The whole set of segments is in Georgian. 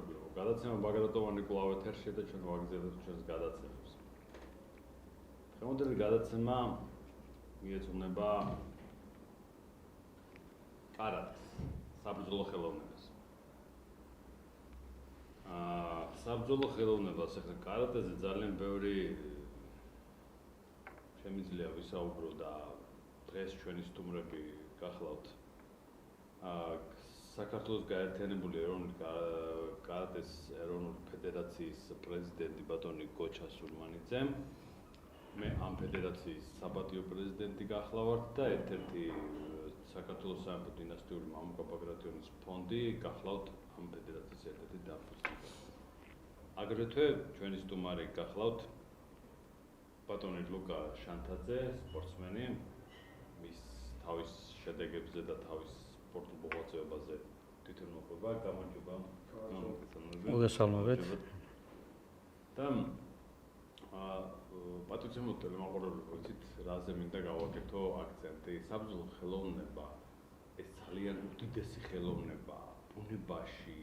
მეგობრებო, გადაცემა ბაგრატოვანი კვლავ ეთერში და ჩვენ ვაგრძელებთ ჩვენს გადაცემებს. დღევანდელი გადაცემა მიეძღვნება კარატეს, საბრძოლო ხელოვნებას. საბრძოლო ხელოვნებას ახლა კარატეზე ძალიან ბევრი შემიძლია ვისაუბრო და დღეს ჩვენი სტუმრები გახლავთ საქართველოს გაერთიანებული ეროვნული კარატეს ეროვნული ფედერაციის პრეზიდენტი ბატონი გოჩა სურმანიძე. მე ამ ფედერაციის საპატიო პრეზიდენტი გახლავართ და ერთ-ერთი საქართველოს სამეფო დინასტიური მამუკა ბაგრატიონის ფონდი გახლავთ ამ ფედერაციის ერთ-ერთი დამფუძნებელი. აგრეთვე ჩვენი სტუმარი გახლავთ ბატონი ლუკა შანთაძე, სპორტსმენი, მის თავის შედეგებზე და თავის სპორტულ მოღვაწეობაზე თვითონ მოყვება, გამარჯობა. მოგესალმებით. და პატრიცემულ ტელემაყურებელს ვიცით, რაზე მინდა გავაკეთო აქცენტი. საბრძოლო ხელოვნება ეს ძალიან უდიდესი ხელოვნებაა ბუნებაში,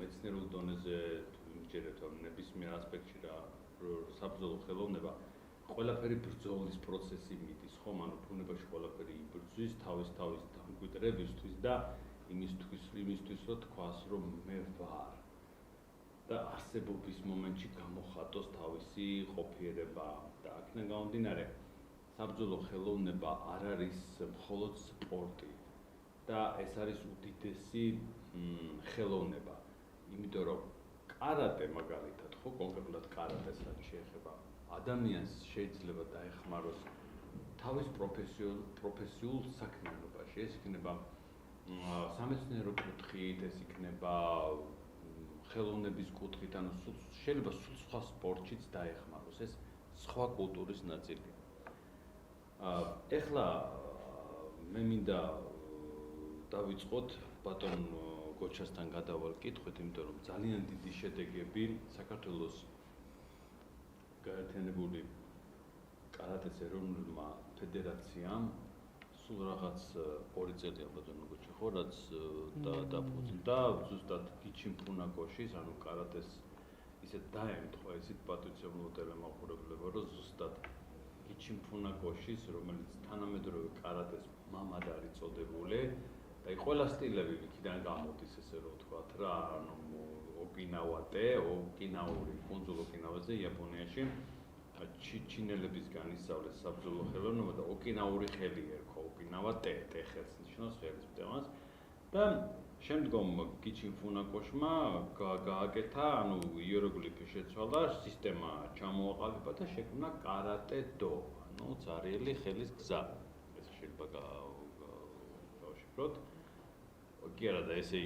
მეცნიერულ დონეზე ვიმჯერებთ ამ ნებისმიერ ასპექტში რა საბრძოლო ხელოვნება ყველაფერი ბრძოლის პროცესი მიდის, ხომ? ანუ ბუნებაში ყველაფერი იბრძვის თავის დამკვიდრებისთვის და იმისთვის რომ თქვას, რომ მე ვარ და არსებობის მომენტში გამოხატოს თავისი ყოფიერება და აქედან გამომდინარე საბრძოლო ხელოვნება არ არის მხოლოდ სპორტი და ეს არის უდიდესი ხელოვნება, იმიტომ რომ კარატე მაგალითად, ხო, კონკრეტულად კარატეს რაც შეეხება ადამიანს შეიძლება დაეხმაროს თავის პროფესიულ საქმიანობაში. ეს იქნება სამეცნიერო კუთხით, ეს იქნება ხელოვნების კუთხით, ანუ შეიძლება სულ სხვა სპორტშიც დაეხმაროს. ეს სხვა კულტურის ნაწილია. ეხლა მე მინდა დავიწყოთ ბატონ გოჩასთან გადავალ კითხვით, იმიტომ რომ ძალიან დიდი შედეგები საქართველოს გაერთიანებული კარატეს ეროვნულმა ფედერაციამ სულ რაღაც 2 წელია ბატონო გოჩა ხო, რაც დაფუძნდა ზუსტად გიჩიმფუნაკოშის, ანუ კარატეს ისე დაემთხვა ისეთ პატრიცემულო ტელემაყურებლებო, რომ ზუსტად გიჩიმფუნაკოშის, რომელიც თანამედროვე კარატეს მამად არის წოდებული და ყველა სტილები იქიდან გამოდის, ესე რომ ვთქვათ რა, ანუ ოკინაური კუნძულ ოკინავაზე იაპონიაში ჩინელების განისწავლეს საბრძოლო ხელოვნება და ოკინაური ხელი ერქვა, ოკინავა ტე ხელს ნიშნავს ხელის მტევანს და შემდგომ გიჩიმფუნაკოშმა გააკეთა, ანუ იეროგლიფი შეცვალა, სისტემა ჩამოაყალიბა და შექმნა კარატე დო, ანუ ძარიელი ხელის გზა. ეს შეიძლება გავშიფროთ. კი არა და ესე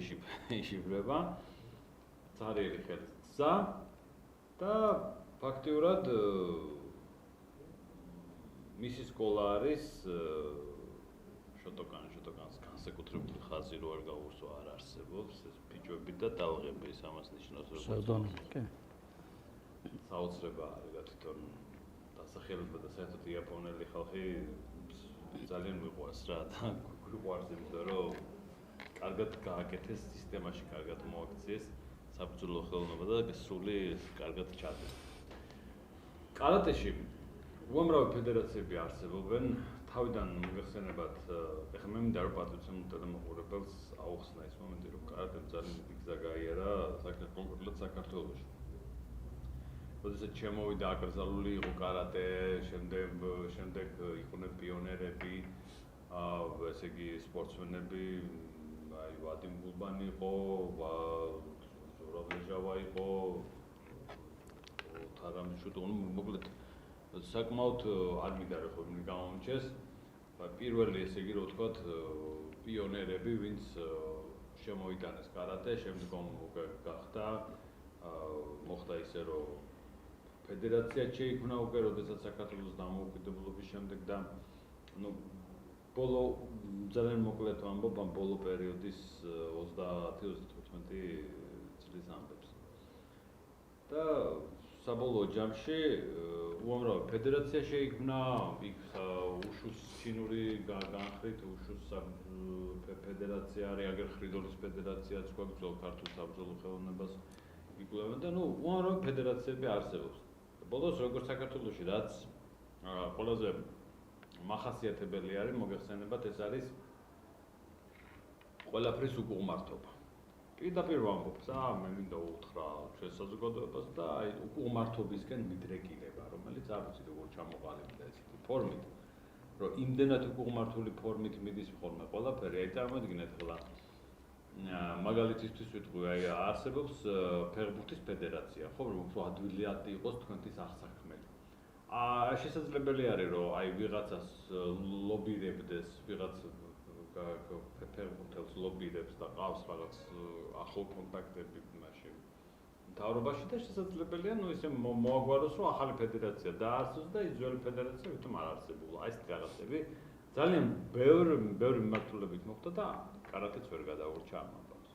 იშიფრება. ძარიელი ხელის გზა და ფაქტიურად მისი სკოლა არის შოტოკანს განსაკუთრებული ხაზი რო არ გაურსო არ არსებობს, ეს ბიჭები და ტალღები, ამას ნიშნავს რომ საოცრება არის რა თვითონ დასახელება და საერთოდ იაპონელი ხალხი ძალიან მიყვარს რა და გვიყვარს, იმიტომ რომ კარგად გააკეთეს სისტემაში, კარგად მოაქციეს საბრძოლო ხელოვნება და სული კარგად ჩადეს. კარატეში უამრავი ფედერაციები არსებობენ. თავიდან მოგეხსენებათ, ეხლა მე მინდა რომ პატრიცემულ ტელემაყურებელს აუხსნა ის მომენტი, რომ კარატემ ძალიან დიდი გზა გაიარა კონკრეტულად საქართველოში. როდესაც შემოვიდა აკრძალული იყო კარატე, შემდეგ იყვნენ პიონერები, ესე იგი სპორტსმენები, აი ვადიმ გულბანი იყო, ზურაბლეჟავა იყო, თარამიშუტო, მოკლედ საკმაოდ არ მინდა რომ ხოლმე გამომჩეს. პირველი ესე იგი რომ ვთქვათ პიონერები, ვინც შემოიტანეს კარატე, შემდგომ გახდა მოხდა ისე რომ ფედერაცია შეიქმნა უკვე, როდესაც საქართველოს დამოუკიდებლობის შემდეგ და ნუ ბოლო ძალიან მოკლედ ვამბობ ამ ბოლო პერიოდის 30-35 წლის ამბებს. და საბოლოო ჯამში უამრავი ფედერაცია შეიქმნა, იქ უშუს ჩინური განხრით უშუს ფედერაცია არის, აგერ ხრიდოლის ფედერაციაც გვაქვს ქართულ საბრძოლო ხელოვნებას იგულევენ და უამრავი ფედერაციები არსებობს. ბოლოს როგორც საქართველოში რაც ყველაზე მახასიათებელი არის, მოგეხსენებათ, ეს არის ყველაფრის უკუღმართობა. პირდაპირ ვამბობ, მე მინდა უთხრა ჩვენ საზოგადოებას და აი უკუღმართობისკენ მიდრეკილება, რომელიც არ ვიცი როგორ ჩამოყალიბდა ესეთი ფორმით, რომ იმდენად უკუღმართული ფორმით მიდის ხოლმე ყველაფერი, აი წარმოიდგინეთ ხოლმე მაგალითისთვის ვიტყვი, აი არსებობს ფეხბურთის ფედერაცია, ხო, რომ უფრო ადვილად იყოს თქვენთვის აღსაქმელი. შესაძლებელი არის, რომ აი ვიღაცას ლობირებდეს, ვიღაც ფეხბურთელს ლობირებს და ყავს რაღაც ახლო კონტაქტები მაშინ მთავრობაში და შესაძლებელია, ისე მოაგვაროს, რომ ახალი ფედერაცია დაარსოს და ის ძველი ფედერაცია ვითომ არ არსებულა. აი ეს რაღაცები ძალიან ბევრი მიმართულებით მოხდა და კარათეც ვერ გადაურჩა ამ ამბავს.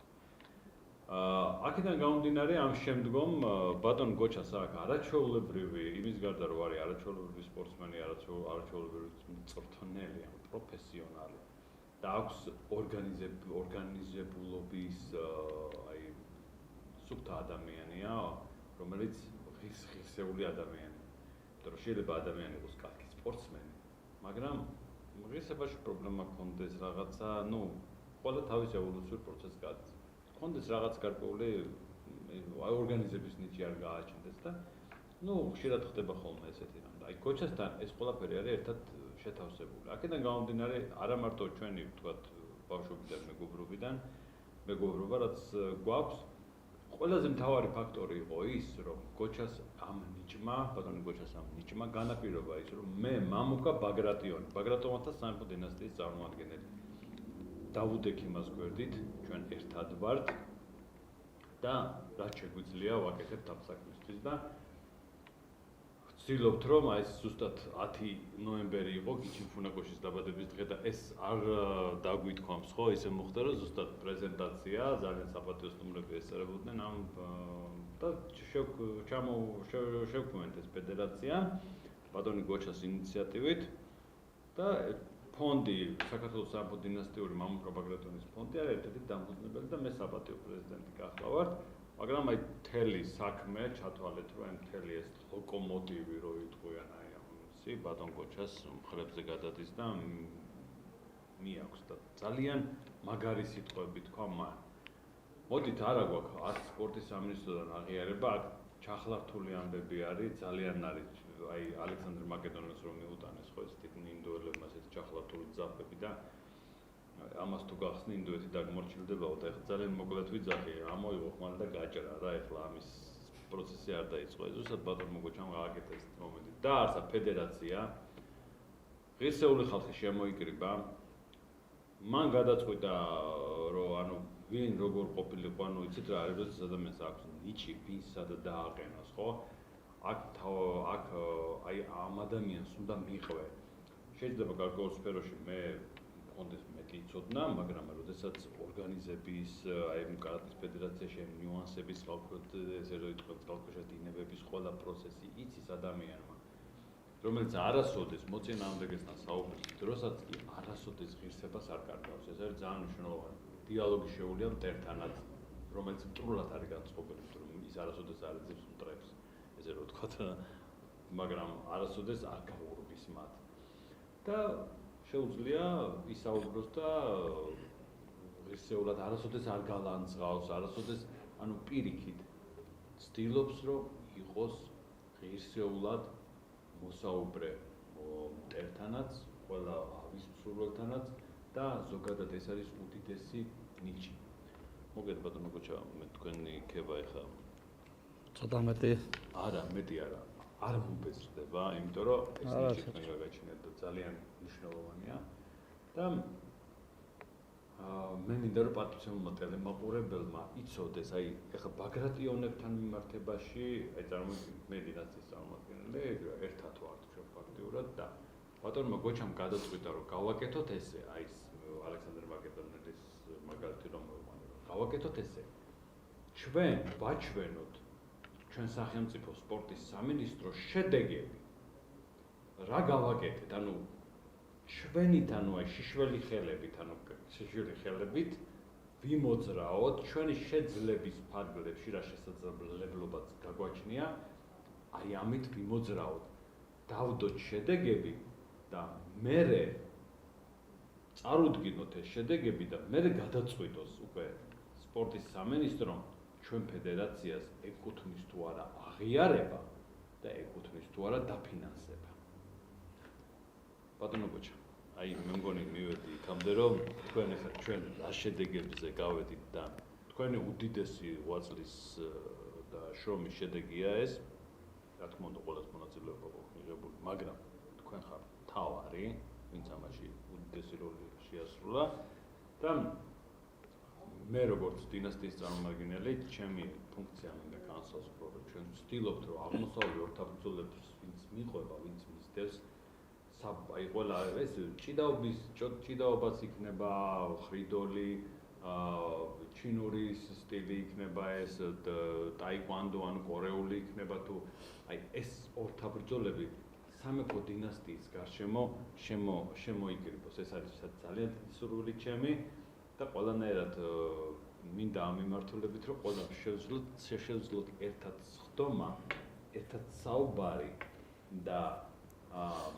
აქედან გამომდინარე, ამ შემდგომ ბატონ გოჩას აქვს არაჩვეულებრივი, იმის გარდა რომ არის არაჩვეულებრივი სპორტსმენი, არაჩვეულებრივი მწვრთნელი, პროფესიონალი და აქვს ორგანიზებულობის აი სუფთა ადამიანია, რომელიც ღირსეული ადამიანია. იმიტომ რომ შეიძლება ადამიანი იყოს კარგი სპორტსმენი, მაგრამ ღირსებაში პრობლემა ქონდეს რაღაცა, ყველა თავის ევოლუციურ პროცესს გადის. ქონდეს რაღაც გარკვეული ორგანიზების ნიჭი არ გააჩნდეს და ხშირად ხდება ხოლმე ესეთი რამ. აი გოჩასთან ეს ყველაფერი არის ერთად შეთავსებული. აქედან გამომდინარე, არა მარტო ჩვენი ვთქვათ ბავშვობიდან მეგობრობა, რაც გვაქვს, ყველაზე მთავარი ფაქტორი იყო ის, რომ გოჩას ამ ნიჭმა განაპირობა ის, რომ მე მამუკა ბაგრატიონი, ბაგრატონთა სამეფო დინასტიის წარმომადგენელი. დავუდექ იმას გვერდით, ჩვენ ერთად ვართ და რაც შეგვიძლია ვაკეთებთ ამ საქმისთვის და ვცდილობთ, რომ აი ზუსტად 10 ნოემბერი იყო გიჩინ ფუნაკოშის დაბადების დღე და ეს არ დაგვითქვამს, ხო, ისე მოხდა, რომ ზუსტად პრეზენტაცია, ძალიან საპატიო სტუმრები ესწრებოდნენ ამ და შევქმნით ეს ფედერაცია ბატონი გოჩას ინიციატივით და ფონდი, საქართველოს სამეფო დინასტიური მამუკა ბაგრატიონის ფონდი არის ერთ-ერთი დამფუძნებელი და მე საპატიო პრეზიდენტი გახდა ვარ, მაგრამ აი მთელი საქმე ჩათვალეთ, რომ აი მთელი ეს ლოკომოტივი რო იტყვიან აი ამისი ბატონ გოჩას მხრებზე გადადის და მიაქვს და ძალიან მაგარი სიტყვები თქვა მან. მოდით არა გვაქვს არც სპორტის სამინისტროდან აღიარება, აქ ჩახლართული ამბები არის, ძალიან არის აი ალექსანდრე მაკედონელს რომ მიუტანეს ხო ეს ინდოელებმა ეს ჩახლართული ძაფები და ამას თუ გახსნი ინდოეთი დაგმორჩილდებაო და ეხლა ძალიან მოკლედ ვიძახი, ამოიღო ხმალი და გაჭრა რა ეხლა ამის პროცესი არ დაიწყო. ზუსტად ბატონმა გოჩამ გააკეთა ეს მომენტი. დაარსა ფედერაცია. ღირსეული ხალხი შემოიკრიბა. მან გადაწყვიტა რომ ვინ როგორ ყოფილიყო, იცით რა არის, როდესაც ადამიანს აქვს ნიჭი, ვინ სადა დააყენოს, ხო? აქ აი ამ ადამიანს უნდა მიყვე. შეიძლება გარკვეულ სფეროში მე კონდეს მეტი იცოდნა, მაგრამ როდესაც ორგანიზების, აი კარატის ფედერაციაში ნიუანსების ხალხოთ, ესე რომ იტყვი წყალქვეშა დინებების ყველა პროცესი იცის ადამიანმა, რომელიც არასოდეს მოწინააღმდეგესთან საუბრის დროსაც კი არასოდეს ღირსებას არ კარგავს. ეს არის ძალიან მნიშვნელოვანი. დიალოგი შეუძლია მტერთანაც, რომელიც მტრულად არის განწყობილი, რომ ის არასოდეს არ ეძებს მტრებს, ესე რომ ვთქვათ, მაგრამ არასოდეს არ გაურბის მათ. და შეუძლია ისაუბროს და ღირსეულად არასოდეს არ გალანძღავს, არასოდეს პირიქით ცდილობს, რომ იყოს ღირსეულად მოსაუბრე მტერთანაც, ყველა ავის მსურველთანაც და ზოგადად ეს არის უდიდესი ნიჭი. მოგეთ ბატონო გოჩა, მე თქვენი ქება ეხა ცოტა მეტი არა, მეტი არა. არ მომბეზრდება, იმიტომ რომ ეს ნიჭი თქვენ გაგაჩინეთ და ძალიან მნიშვნელოვანია და მე მინდა რომ პატრიოტულმა ტელემაყურებელმა იცოდეს, აი ეხლა ბაგრატიონებთან მიმართებაში, აი წარმოიდგინეთ მე დინასტიის წარმომადგენელი, ერთად ვართ ჩვენ ფაქტიურად და ბატონმა გოჩამ გადაწყვიტა რომ გავაკეთოთ ესე, აი ალექსანდრე მაკედონელის მაგალითი რომ გავაკეთოთ ესე. ჩვენ ვაჩვენოთ ჩვენ სახელმწიფო სპორტის სამინისტროს შედეგები. რა გავაკეთეთ? ჩვენით, აი შიშველი ხელებით, ვიმოძრაოთ ჩვენი შეძლების ფარგლებში რა შესაძლებლობაც გაგვაჩნია აი ამით ვიმოძრაოთ დავდოთ შედეგები და მერე წარუდგინოთ ეს შედეგები და მერე გადაწყვიტოს უკვე სპორტის სამინისტრომ ჩვენ ფედერაციას ეკუთვნის თუ არა აღიარება და ეკუთვნის თუ არა დაფინანსება. ბატონო გოჩა, აი მე მგონი მივედი იქამდე რომ თქვენ ახლა ჩვენ რა შედეგებზე გავედით და თქვენი უდიდესი ღვაწლის და შრომის შედეგია ეს. რა თქმა უნდა ყველას მონაწილეობა გვაქვს მიღებული, მაგრამ თქვენ ხართ თავარი, ვინც ამაში უდიდესი როლი შეასრულა და მე როგორც დინასტიის წარმომადგენელი, ჩემი ფუნქცია მინდა განსაზღვრო, რომ ჩვენ ვცდილობთ, რომ აღმოსავლური ორთაბრძოლებს ვინც მიყვება, ვინც მისდევს, აი ყველა ეს ჭიდაობაც იქნება, ხრიდოლი, ჩინური სტილი იქნება ეს, ტაიკვანდო ან კორეული იქნება თუ აი ეს ორთაბრძოლები სამეფო დინასტიის გარშემო შემოიკრიბოს. ეს არის ძალიან დიდი სურვილი ჩემი და ყველანაირად მინდა ამ მიმართულებით რომ ყველა შეშევძლოთ ერთად სხდომა, ერთად საუბარი და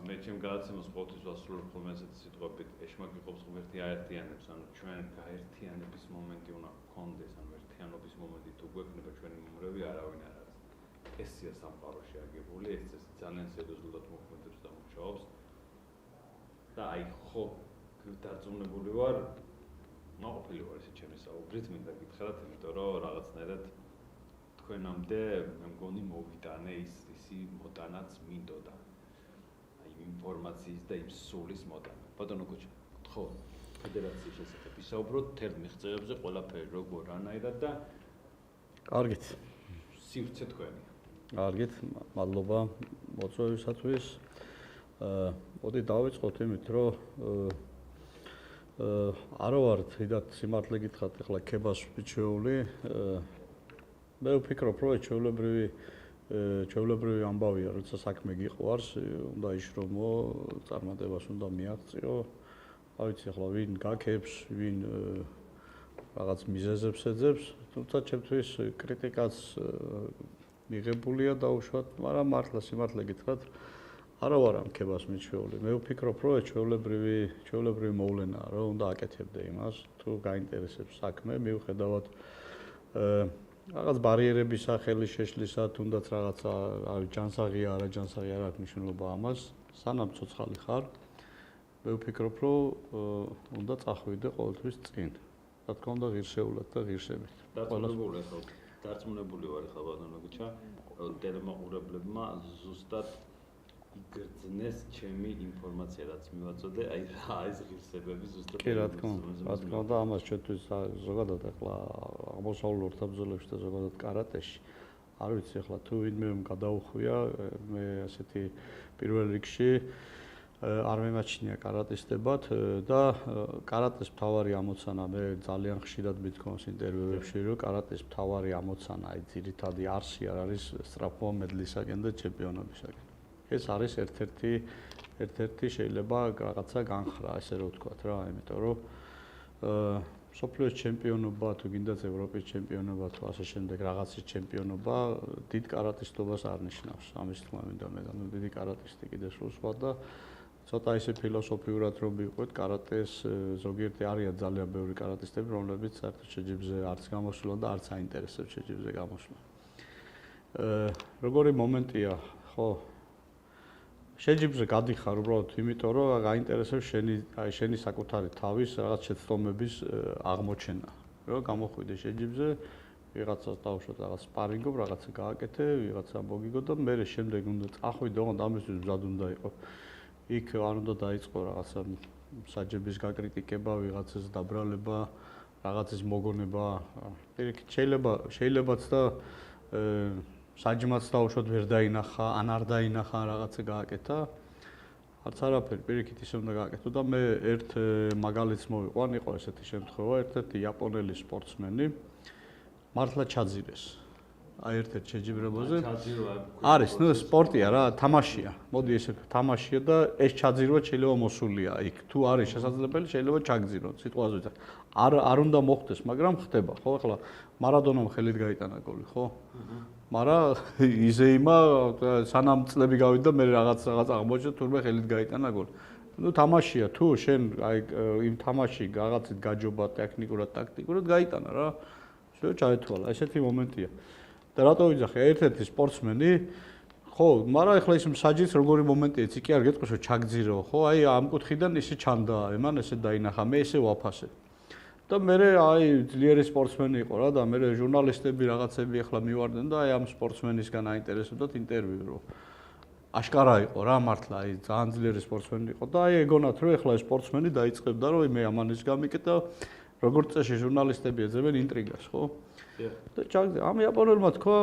მე ჩემ გადაცემას ყოველთვის ვასრულებ ხოლმე ასეთი სიტყვებით, ეშმაკი ყობს ღმერთი აერთიანებს, ანუ ჩვენ გაერთიანების მომენტი უნდა გქონდეს, ანუ ერთიანობის მომენტი თუ გვექნება ჩვენი მომრევი არავინ არ არის. ესია სამყაროში აგებული, ეს ძალიან სერიოზულად მოქმედებს და მუშაობს. და აი ხო დარწმუნებული ვარ, მაყოფილი ვარ ესე ჩემი საუბრით, მინდა გითხრათ, იმიტომ რომ რაღაცნაირად თქვენამდე მე მგონი მოვიტანე ისი მოტანაც მინდოდა. აი ინფორმაციის და იმ სულის მოტანა. ბატონო გოჩა, ხო, ფედერაციის შესახებ ვისაუბროთ, თელ მიღწევებზე ყველაფერი როგორ რანაირად და კარგით. სივრცე თქვენი. კარგით, მადლობა მოწვევისათვის. მოდი დავიწყოთ იმით, რომ არა ვარ თვითონ სიმართლე გითხრათ, ახლა ქებას ვიჩეული. მე ვფიქრობ, რომ ჩვეულებრივი ამბავია, როცა საქმე გიყვარს, უნდა იშრომო, წარმატებას უნდა მიაღწიო. არ ვიცი, ახლა ვინ გაქებს, ვინ რაღაც მიზეზებს ეძებს, თუმცა ჩემთვის კრიტიკაც მიღებულია დაუშვათ, მაგრამ მართლა სიმართლე გითხრათ, არა ვარ ამ ქებას მიჩვეული. მე ვფიქრობ, რომ ჩვეულებრივი მოვლენაა, რომ უნდა აკეთებდე იმას, თუ გაინტერესებს საქმე, მიუხედავად რაღაც ბარიერების სახელის შეშლისა, თუნდაც რაღაცა ჯანსაღია, არა ჯანსაღია, არ აქვს მნიშვნელობა ამას, სანამ ცოცხალი ხარ, მე ვფიქრობ, რომ უნდა წახვიდე ყოველთვის წინ. რა თქმა უნდა, ღირსეულად და ღირსებით. დარწმუნებული ვარ ახლა ბატონო გოჩა, ტელემოყურებლებმა ზუსტად იგრძნეს ჩემი ინფორმაცია, რაც მივაწოდე, აი რა ეს ღირსებები ზუსტად. კი, რა თქმა უნდა, ამას ჩვენთვის ზოგადად ახლა აღმოსავლურ ორთაბრძოლებში და ზოგადად კარატეში არ ვიცი ახლა თუ ვინმე გადაუხვია, მე ასეთი პირველ რიგში არ მემაჩნია კარატისტებად და კარატეს მთავარი ამოცანა, მე ძალიან ხშირად მithქვამს ინტერვიუებში, რომ კარატეს მთავარი ამოცანა, აი ძირითადი არსი არ არის სწრაფვა მედლისაკენ და ჩემპიონობისაკენ. ეს არის ერთ-ერთი შეიძლება რაღაცა განხრა, ესე რომ ვთქვათ რა, იმიტომ რომ მსოფლიოს ჩემპიონობა თუ გინდათ ევროპის ჩემპიონობა თუ ასე შემდეგ რაღაცის ჩემპიონობა დიდ კარატისტობას არ ნიშნავს. ამის თქმა მინდა მე დიდი კარატისტი კიდე სულ სხვა და ცოტა ისე ფილოსოფიურად რომ ვიყვეთ კარატეს ზოგიერთი არიან ძალიან ბევრი კარატისტები, რომლებიც საერთოდ შეჯიბზე არც გამოსულა და არც აინტერესებს შეჯიბზე გამოსვლა. როგორი მომენტია, ხო? შეჯიბზე გადიხარ უბრალოდ იმიტომ, რომ გაინტერესებს შენი საკუთარი თავის რაღაც შეცდომების აღმოჩენა. რომ გამოხვიდე შეჯიბზე, ვიღაცას დავუშვათ რაღაც სპარინგობ, რაღაცა გააკეთე, ვიღაცა მოგიგო და მე შემდეგ უნდა წახვიდე, ოღონდ ამისთვის მზად უნდა იყო. იქ არ უნდა დაიწყო რაღაცა საჯების გაკრიტიკება, ვიღაცას დაბრალება, რაღაცის მოგონება. პირიქით შეიძლებაც და საჯმაც დაუშვათ ვერ დაინახა, ან არ დაინახა რაღაცა გააკეთა. არც არაფერი, პირიქით ისე უნდა გააკეთო და მე ერთ მაგალითს მოვიყვან, იყო ესეთი შემთხვევა, ერთ-ერთი იაპონელი სპორტსმენი მართლა ჩაძირეს. აი ერთ-ერთ შეჯიბრებაზე არის, ნუ სპორტია რა, თამაშია. მოდი ესე თამაშია და ეს ჩაძირვა შეიძლება მოსულია იქ. თუ არის შესაძლებელი, შეიძლება ჩაგძირონ, სიტყვაზე. არ უნდა მოხდეს, მაგრამ ხდება, ხო? ახლა მარადონამ ხელით გაიტანა გოლი, ხო? მაგრამ იზეიმა სანამ წლები გავიდა მე რაღაც აღმოჩნდა თურმე ხელით გაიტანა გოლი. ნუ თამაშია თუ შენ აი იმ თამაში რაღაცით გაჯობა ტექნიკურად, ტაქტიკურად გაიტანა რა. შენ ჩაეთვალა, ესეთი მომენტია. და რატო ვიძახე, ერთ-ერთი სპორტსმენი ხო, მაგრამ ახლა ის მსაჯის როგორი მომენტია, იცი კი არ გეტყვის რომ ჩაგძირო, ხო? აი ამ კუთხიდან ისე ჩანდა, მან ესე დაინახა, მე ესე ვაფასე. და მე აი ძლიერი სპორტსმენი იყო რა და მე ჟურნალისტები რაღაცები ახლა მივარდნენ და აი ამ სპორტსმენისგან აინტერესებდათ ინტერვიუ რომ აშკარა იყო რა მართლა აი ძალიან ძლიერი სპორტსმენი იყო და აი ეგონათ რომ ახლა ეს სპორტსმენი დაიწყებდა რომ მე ამანის გამიკეთ და როგორც წესი ჟურნალისტები ეძებენ ინტრიგას ხო? და ჩაგდე ამ იაპონელმა თქვა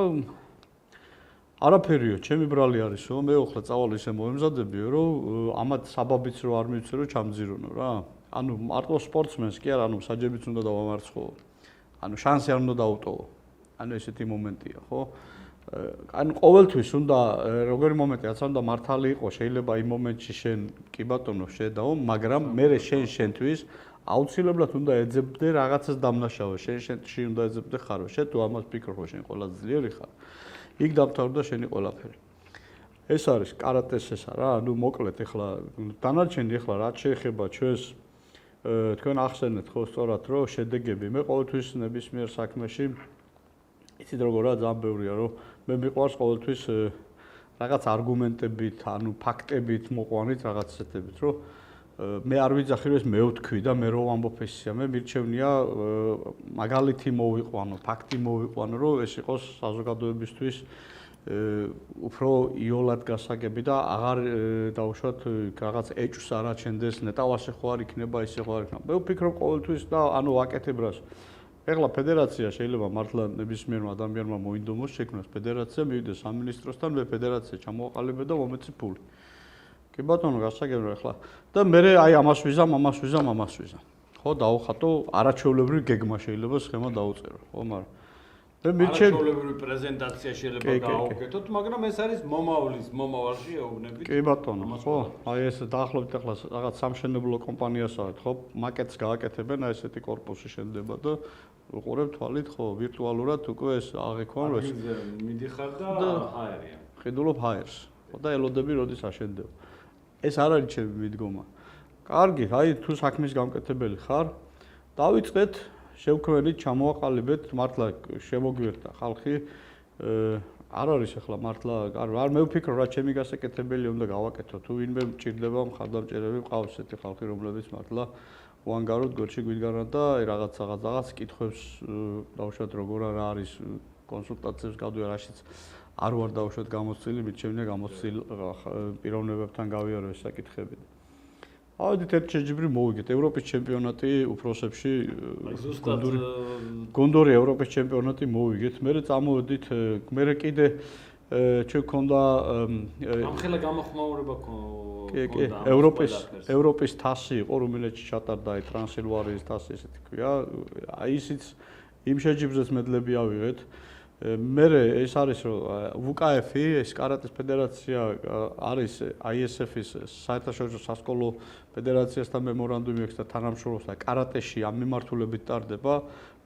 არაფერიო, ჩემი ბრალი არისო, მე ახლა წავალ ისე მოემზადებიო რომ ამათ საბაბიც რო არ მივცე რომ ჩამძირონო რა. ანუ მარტო სპორტსმენს კი არა, ანუ საჯებიც უნდა დავამარცხო. ანუ შანსი არ უნდა დაუტოვო. ანუ ესეთი მომენტია, ხო? ანუ ყოველთვის უნდა როგორი მომენტია, რაც უნდა მართალი იყო, შეიძლება იმ მომენტში შენ კი ბატონო შედაო, მაგრამ მე შენთვის აუცილებლად უნდა ეძებდე რაღაცას დამნაშავე, შენში უნდა ეძებდე ხარო. შენ თუ ამას ფიქრობ, შენ ყველაზე ძლიერი ხარ. იქ დამთავრდა შენი ყველაფერი. ეს არის კარატეს ესა რა, ანუ მოკლედ ახლა დანარჩენი ახლა რაც შეეხება ჩვენს თქვენ ახსენეთ ხო სწორად რომ შედეგები მე ყოველთვის ნებისმიერ საქმეში იცით როგორია ძალიან ბევრია რომ მე მიყვარს ყოველთვის რაღაც არგუმენტებით ანუ ფაქტებით მოყვანით რაღაც ესეთებით რომ მე არ ვიძახი რომ ეს მე ვთქვი და მე რო ვამბობ ესია მე მირჩევნია მაგალითი მოვიყვანო ფაქტი მოვიყვანო რომ ეს იყოს საზოგადოებისთვის უფრო იოლად გასაგები და აღარ დავუშვათ რაღაც ეჭვს არ აჩენდეს ნეტავასე ხო არ იქნება ისე ხო არ იქნება მე ვფიქრობ ყოველთვის და ანუ ვაკეთებ რას ეხლა ფედერაცია შეიძლება მართლა ნებისმიერმა ადამიანმა მოინდომოს შექმნას ფედერაცია მივიდეს სამინისტროსთან მე ფედერაცია ჩამოვაყალიბე და მომეცი ფული კი ბატონო გასაგებია ეხლა და მე აი ამას ვიზამ ხო დავხატო არაჩვეულებრივი გეგმა შეიძლება სქემა დაუწერო ხო მაგრამ მე მირჩევ არაჩვეულებრივი პრეზენტაცია შეიძლება გაუკეთოთ მაგრამ ეს არის მომავალში ეუბნებით კი ბატონო ხო აი ეს დაახლოებით ახლა რაღაც სამშენებლო კომპანიასაა ხო მაკეტს გააკეთებენ აი ესეთი корпуსი შენდება და უყურებ თვალით ხო ვირტუალურად უკვე ეს აღიქვან რომ ეს მიდიხარ და ჰაერია ხედულობ ჰაერს ხო და ელოდები როდის აშენდება ეს არ არის ჩემი მიდგომა კარგი აი თუ საქმის გამკეთებელი ხარ დავიწყეთ შევქმნით ჩამოვაყალიბეთ მართლა შემოგვიერთა ხალხი არ არის ახლა მართლა არ მე ვფიქრობ რა ჩემი გასაკეთებელი უნდა გავაკეთო თუ ვინმე მჭირდება მხარდამჭერები მყავს ესეთი ხალხი რომლებიც მართლა უანგაროდ გორში გვიდგანან და რაღაც კითხვებს დავუშვათ როგორ რა არის კონსულტაციებს გავდივარ რაშიც არ ვარ დავუშვათ გამოცილი მირჩევნია გამოცილ პიროვნებებთან გავიარო ეს საკითხები ავედით ერთ შეჯიბრი მოვიგეთ ევროპის ჩემპიონატი უფროსებში გუნდური ევროპის ჩემპიონატი მოვიგეთ მე წამოვედით მე კიდე ჩვენ გქონდა ამხელა გამოხმაურება გქონდა ევროპის თასი იყო რომელშიც ჩატარდა აი ტრანსილვანიის თასი ესეთი ქვია აი ისიც იმ შეჯიბრზეც მედლები ავიღეთ მე ეს არის რომ ვუკაეფი ეს კარატეს ფედერაცია არის ISF-ის საერთაშორისო სასკოლო ფედერაციასთან მემორანდუმი აქვს და თანამშრომლობს და კარატეში ამ მიმართულებით ტარდება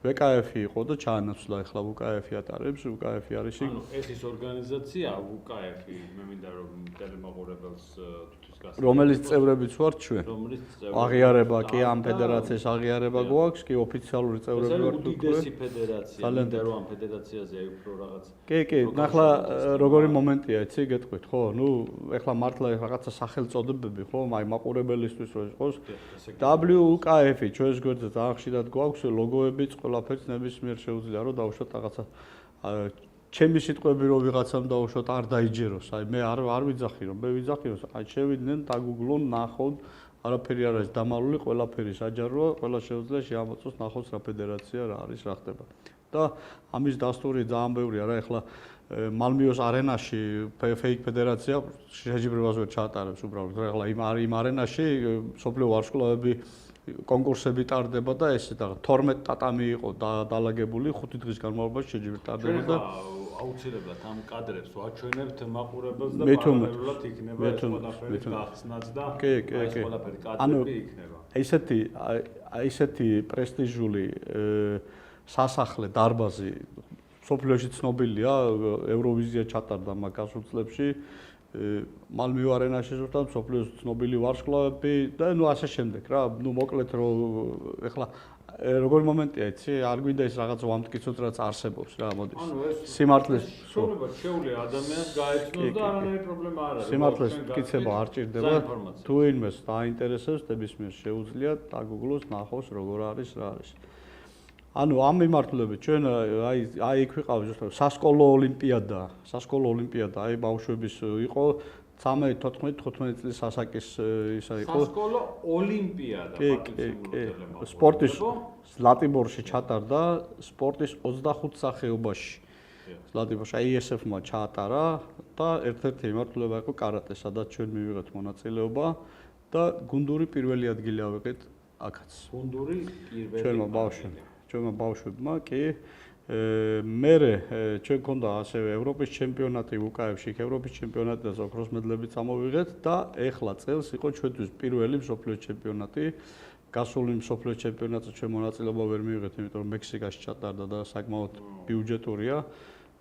ვკაეფი იყო და ჩაანაცვლა ახლა ვუკაეფი ატარებს ვუკაეფი არის ანუ ეს ის ორგანიზაცია ვუკაეფი მე მინდა რომ ტელემაყურებელს თვითონ გასაგებია რომელიც წევრებიც ვართ ჩვენ აღიარება კი ამ ფედერაციის აღიარება გვაქვს კი ოფიციალური წევრები ვართ უკვე უდიდესი ფედერაცია მინდა რომ ამ ფედერაციაზე აი უფრო რაღაც კი ნახლა როგორი მომენტია იცი გეტყვით ხო ნუ ეხლა მართლა რაღაცა სახელწოდებები ხო აი მაყურებელისთვის რო იყოს WUKF-ი ჩვენს გვერდზე ძალიან ხშირად გვაქვს ლოგოებიც ყველაფერს ნებისმიერ შეუძლია რომ დავუშვათ რაღაცა ჩემი სიტყვები რომ ვიღაცამ დავუშვათ არ დაიჯეროს აი მე არ ვიძახი რომ მე ვიძახი რომ აი შევიდნენ დაგუგლონ ნახონ არაფერი არ არის დამალული ყველაფერი საჯაროა ყველა შეუძლია შეამოწოს ნახოს რა ფედერაცია რა არის რა ხდება და ამის დასტური ძალიან ბევრია რა ეხლა მალმიოს არენაში ფეიქ ფედერაცია შეჯიბრებას ვერ ჩაატარებს უბრალოდ ეხლა იმ არენაში სოფლიო ვარსკვლავები კონკურსები ტარდება და ესე და 12 ტატამი იყო დაალაგებული 5 დღის განმავლობაში შეჯიბრი ტარდება და აუცილებლად ამ კადრებს ვაჩვენებთ მაყურებელს და პარალელურად იქნება ეს ყველაფერი გახსნაც და ეს ყველაფერი კადრები იქნება ესეთი პრესტიჟული სასახლე, დარბაზი სოფლიოში ცნობილია, ევროვიზია ჩატარდა მაგ გასულ წლებში. Malmö არენაში ზუსტად სოფლიოს ცნობილი ვარსკვლავები და ასე შემდეგ რა. მოკლედ რომ ეხლა როგორი მომენტია იცი? არ გვინდა ის რაღაც ვამტკიცოთ რაც არსებობს რა, მოდის. სიმართლეს სრულიად შეუძლია ადამიანს გაეცნოს და არანაირი პრობლემა არ არის. სიმართლეს მტკიცება არ ჭირდება. თუ ვინმეს დაინტერესებს, ნებისმიერ შეუძლია დაგუგლოს, ნახოს როგორ არის, რა არის. ანუ ამ მიმართულებით ჩვენ აი იქ ვიყავ ზუსტად სასკოლო ოლიმპიადა, აი ბავშვების იყო 13-14 წლის ასაკის ისა იყო. სასკოლო ოლიმპიადა სპორტის ლატიბორში ჩატარდა სპორტის 25 სახეობაში. ლატიბორში ISF-მა ჩაატარა და ერთ-ერთი მიმართულება იყო კარატე, სადაც ჩვენ მივიღეთ მონაწილეობა და გუნდური პირველი ადგილი ავიღეთ აქაც. გუნდური პირველი ჩვენმა ბავშვებმა კი მერე ჩვენ გქონდა ასევე ევროპის ჩემპიონატი უკაევში, ევროპის ჩემპიონატი და ოქროს მედლები წამოვიღეთ და ეხლა წელს იყო ჩვენთვის პირველი მსოფლიო ჩემპიონატი. გასული მსოფლიო ჩემპიონატზე ჩვენ მონაწილეობა ვერ მივიღეთ, იმიტომ რომ მექსიკაში ჩატარდა და საკმაოდ ბიუჯეტურია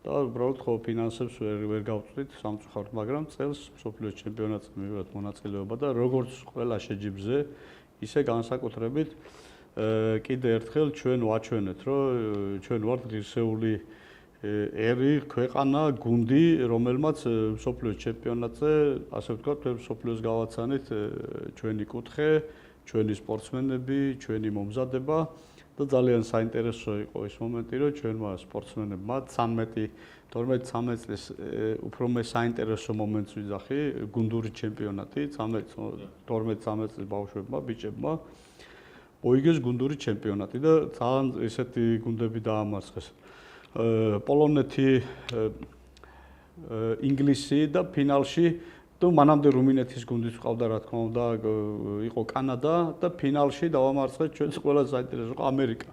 და უბრალოდ ხო ფინანსებს ვერ გავწვდით სამწუხაროდ, მაგრამ წელს მსოფლიო ჩემპიონატზე მივიღეთ მონაწილეობა და როგორც ყველა შეჯიბზე, ისე განსაკუთრებით კიდე ერთხელ ჩვენ ვაჩვენეთ, რომ ჩვენ ვართ ღირსეული ერი ქვეყანა, გუნდი, რომელმაც მსოფლიოს ჩემპიონატზე, ასე ვთქვათ, მსოფლიოს გავაცანით ჩვენი კუთხე, ჩვენი სპორტსმენები, ჩვენი მომზადება და ძალიან საინტერესო იყო ის მომენტი, რომ ჩვენმა სპორტსმენებმა 12-13 წლის უფრო მე საინტერესო მომენტს ვიძახი, გუნდური ჩემპიონატი, 12-13 წლის ბავშვებმა, ბიჭებმა მოიგეს გუნდური ჩემპიონატი და ძალიან ესეთი გუნდები დაამარცხეს. პოლონეთი, ინგლისი და ფინალში თუ მანამდე რუმინეთის გუნდიც ყავდა, რა თქმა უნდა, იყო კანადა და ფინალში დავამარცხეთ ჩვენს ყველა საინტერესო იყო ამერიკა.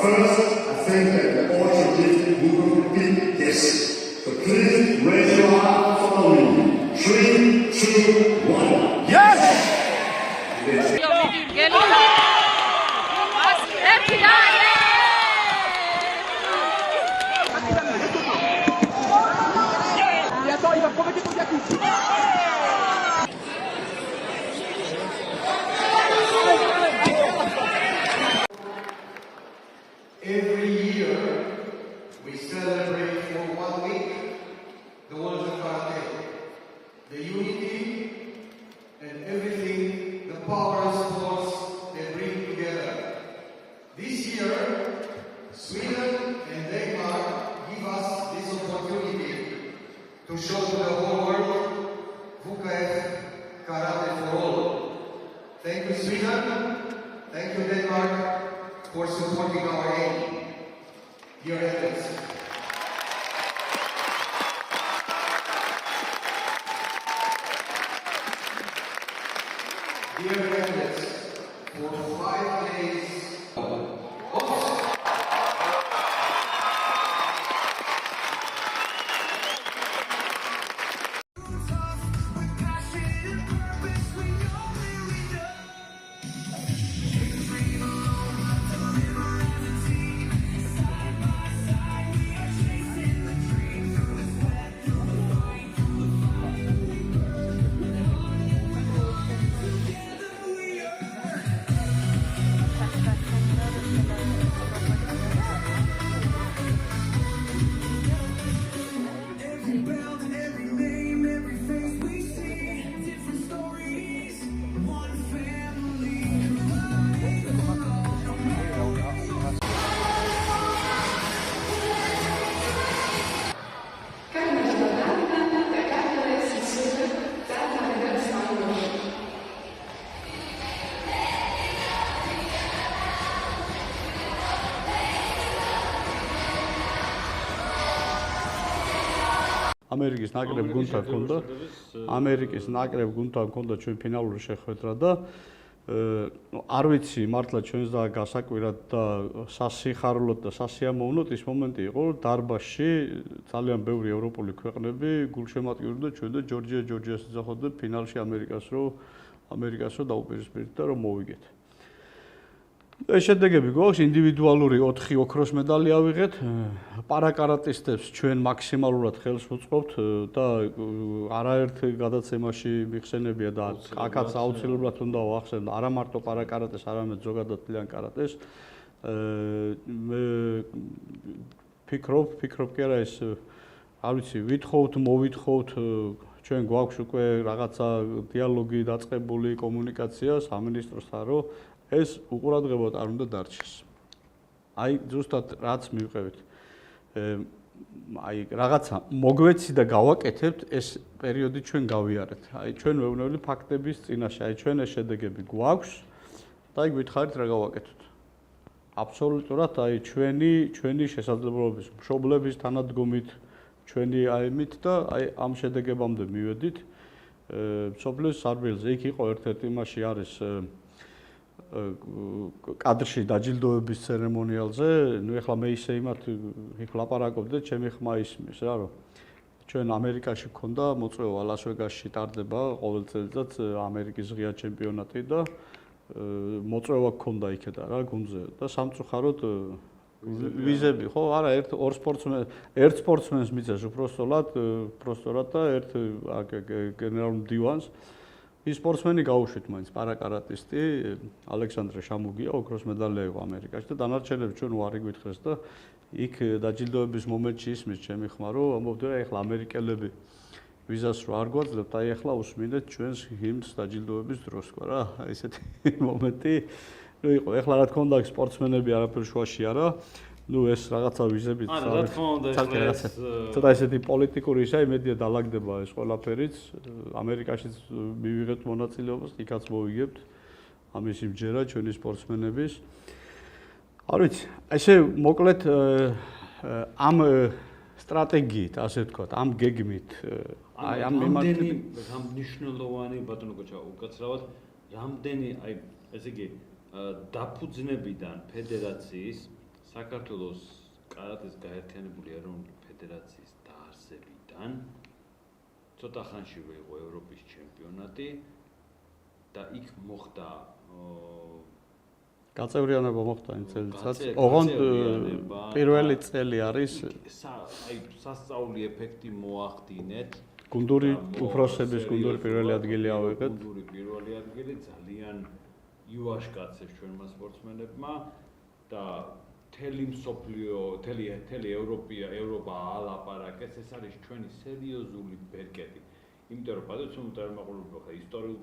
First, I think that the origin will repeat this. So please raise your hand for me. 3, 2, 1. Yes! Every year, we celebrate for 1 week the World of Karate, the unity and everything, the power of sports they bring together. This year, Sweden and Denmark give us this opportunity to show to the whole world WKF Karate for all. Thank you, Sweden. Thank you, Denmark, for supporting our aim. Dear athletes, for 5 days. ამერიკის ნაკრებ გუნდთან ჰქონდა. ამერიკის ნაკრებ გუნდთან ჰქონდა ჩვენ ფინალური შეხვედრა და არ ვიცი მართლა ჩვენს და გასაკვირად და სასიხარულოდ და სასიამოვნოდ ის მომენტი იყო დარბაზში ძალიან ბევრი ევროპული ქვეყნები გულშემატკივრდა ჩვენ და ჯორჯიას ეძახოდნენ ფინალში ამერიკას რო დაუპირისპირდით და რომ მოვიგეთ. ეს შედეგები გვაქვს ინდივიდუალური 4 ოქროს медали ავიღეთ. პარაკარატისტებს ჩვენ მაქსიმალურად ხელს ვუწყობთ და არაერთ გადაცემაში მიხსენებია და აქაც აუცილებლად უნდა ვახსენო არა მარტო პარაკარატეს, არამედ ზოგადად ძალიან კარატეს. მე ფიქრობ კი არა ეს არ ვიცი, ვითხოვთ, მოვითხოვთ ჩვენ გვაქვს უკვე რაღაცა დიალოგი დაწყებული კომუნიკაცია სამინისტროსთან რომ ეს უყურადღებოდ არ უნდა დარჩეს. აი ზუსტად რაც მივყევით. აი რაღაცა მოგვეცი და გავაკეთებთ ეს პერიოდი ჩვენ გავიარეთ. აი ჩვენ ვეუბნები ფაქტების წინაშე, აი ჩვენ ეს შედეგები გვაქვს და აი გითხარით რა გავაკეთოთ. აბსოლუტურად აი ჩვენი შესაძლებლობების, მშობლების თანადგომით, ჩვენი აიმით და აი ამ შედეგებამდე მივედით. მსოფლიოს სარბიელზე იქ იყო ერთ-ერთი იმაში არის კადრში დაჯილდოების ცერემონიალზე, ნუ ეხლა მე ისე იმათ იქ ლაპარაკობდი და ჩემი ხმა ისმის რა რომ ჩვენ ამერიკაში გქონდა მოწვევა ლას-ვეგასში ტარდება ყოველ წელიწად ამერიკის ღია ჩემპიონატი და მოწვევა გქონდა იქედა რა გუნდზე და სამწუხაროდ ვიზები ხო არა ერთ სპორტსმენს მიწეს უბრალოდ და ერთ გენერალურ მდივანს ის სპორტსმენი გაუშვით მაინც პარაკარატისტი ალექსანდრე შამუგია ოქროს медали აიღო ამერიკაში და დანარჩენები ჩვენ უარი გვითხრეს და იქ დაჯილდოების მომენტში ისმის ჩემი ხმა რომ ამბობდნენ ეხლა ამერიკელები ვიზას რო არ გვაძლევთ აი ეხლა უსმინეთ ჩვენს ჰიმნს დაჯილდოების დროს თქვა რა ესეთი მომენტი რო იყო ეხლა რა თქმა უნდა სპორტსმენები არაფერ შუაში არა ну ეს რაღაცა ვიზებით ცოტა ესეთი პოლიტიკური ისე იმედია დალაგდება ეს ყველაფერიც ამერიკაშიც მივიღეთ მონაწილეობას იქაც მოვიგებთ ამის იმჯერა ჩვენი სპორტსმენების არ ვიცი ესე მოკლედ ამ სტრატეგიით ასე ვთქვათ ამ გეგმით აი ამ მიმართებით მნიშვნელოვანი ბატონო კოჩა უკაცრავად რამდენი აი ესე იგი დაფუძნებიდან ფედერაციის საქართველოს კარატეს გაერთიანებული ეროვნული ფედერაციის დაარსებიდან ცოტა ხანშივე იყო ევროპის ჩემპიონატი და იქ მოხდა გაწევრიანება მოხდა იმ წელიწადს. ოღონდ პირველი წელი არის აი სასწაული ეფექტი მოახდინეთ. გუნდური უფროსების გუნდური პირველი ადგილი ავიღეთ. გუნდური პირველი ადგილი ძალიან იუაშკაცებს ჩვენმა სპორტსმენებმა და თელი მსოფლიო, თელი ევროპა ალაპარაკეს, ეს არის ჩვენი სერიოზული ბერკეტი. იმიტომ რომ პატივცემულთა მოგულობა ხა ისტორიულ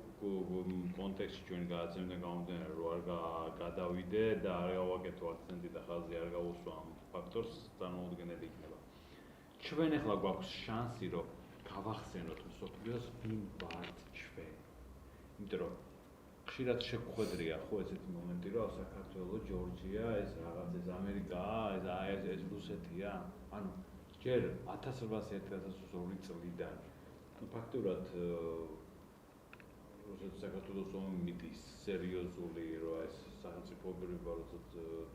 კონტექსტში ჩვენ გადაცემიდან გამომდინარე რომ არ გადავიდე და არ გავაკეთო აქცენტი და ხაზი არ გავუსვა ამ ფაქტორს წარმოუდგენელი იქნება. ჩვენ ახლა გვაქვს შანსი რომ გავახსენოთ მსოფლიოს ვინ ვართ ჩვენ. იმიტომ რომ ხშირად შეგვხვედრია ხო ესეთი მომენტი რომ საქართველო, ჯორჯია, ეს რაღაც ეს ამერიკაა, ეს რუსეთია. ანუ ჯერ 1801-1802 წლიდან ფაქტურად რუსეთის საქართველოს ომი მიდის სერიოზული რომ ეს სახელმწიფოებრივი ბრძოლა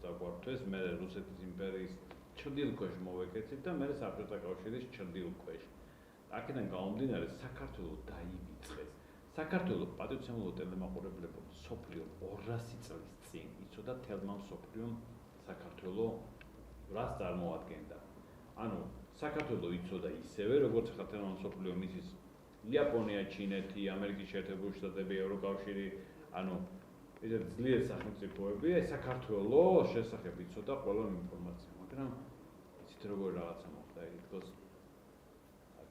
დაგვართვეს, მე რუსეთის იმპერიის ჩრდილქვეშ მოვეკეცით და მე საბჭოთა კავშირის ჩრდილქვეშ. აქედან გამომდინარე საქართველო დაივიწყეს. საქართველო პატივცემულო ტელემაყურებლებო სოფლიო 200 წლის წინ იცოდა თელმა სოფლიომ საქართველო რას წარმოადგენდა. ანუ საქართველო იცოდა ისევე როგორც ახლა თელმა სოფლიომ იცის იაპონია, ჩინეთი, ამერიკის შეერთებული შტატები, ევროკავშირი, ანუ ეს ძლიერ სახელმწიფოები, საქართველო შესახებ იცოდა ყველა ინფორმაცია, მაგრამ იცით როგორ რაღაცა მოხდა, თქოს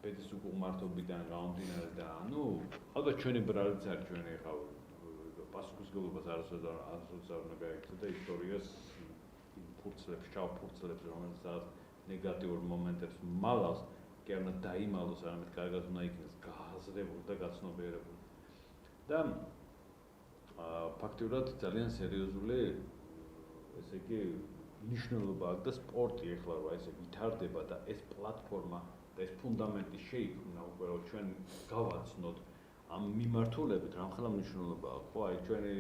პედის უკმართობიდან გამომდინარე და ანუ ალბათ ჩვენი ბრალიც არის ჩვენი ხა პასუხისმგებლობას არასოდეს არ უნდა გაიქცეთ და ისტორიას ფურცლებს, ჩავფურცლებს, რომელსაც ნეგატიურ მომენტებს მალავს, კი არ უნდა დაიმალოს, არამედ კარგად უნდა იქნეს გააზრებული და გაცნობიერებული. და ფაქტურად ძალიან სერიოზული ესე იგი მნიშვნელობა აქვს და სპორტი ეხლა რა ესე ვითარდება და ეს პლატფორმა და ეს ფუნდამენტი შეიქმნა უკვე რომ ჩვენ გავაცნოთ ამ მიმართულებით რამხელა მნიშვნელობა აქვს ხო აი ჩვენი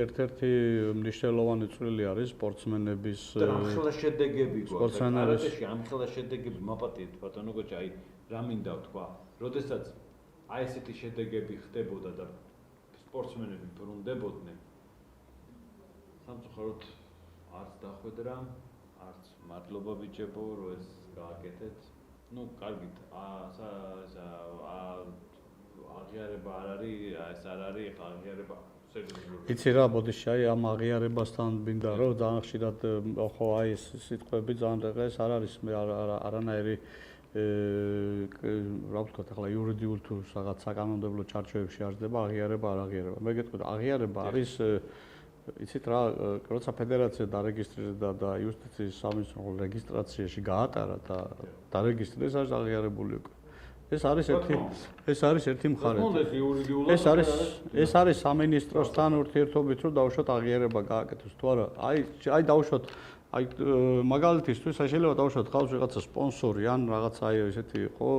ერთ-ერთი მნიშვნელოვანი წვლილი არის სპორტსმენების რამხელა შედეგები გვაქვს კარატეში ამხელა შედეგები მაპატიეთ ბატონო გოჩა აი რა მინდა ვთქვა როდესაც აი ესეთი შედეგები ხდებოდა და სპორტსმენები ბრუნდებოდნენ სამწუხაროდ არც დახვედრა არც მადლობა ბიჭებო რომ ეს გააკეთეთ ну კარგით აღიარება არ არის ეს არ არის აღიარება სერიოზულად იცი რა ბოდიში აი ამ აღიარებასთან მინდა რომ ძალიან ხშირად ხო აი ეს სიტყვები ძალიან დღეს არ არის მე არანაირი რა ვთქვათ ახლა იურიდიულ თუ რაღაც საკანონმდებლო ჩარჩოებში არ ხდება აღიარება არ აღიარება მე გეტყვი აღიარება არის იცით რა როცა ფედერაცია დარეგისტრირდა და იუსტიციის სამინისტროს რეგისტრაციაში გაატარა და დარეგისტრირდა ეს არის აღიარებული უკვე ეს არის ერთი მხარე ეს არის სამინისტროსთან ურთიერთობით რომ დავუშვათ აღიარება გააკეთოს თუ არა აი დავუშვათ აი მაგალითისთვის შეიძლება დავუშვათ ხავს ვიღაცა სპონსორი ან რაღაც აი ესეთი ხო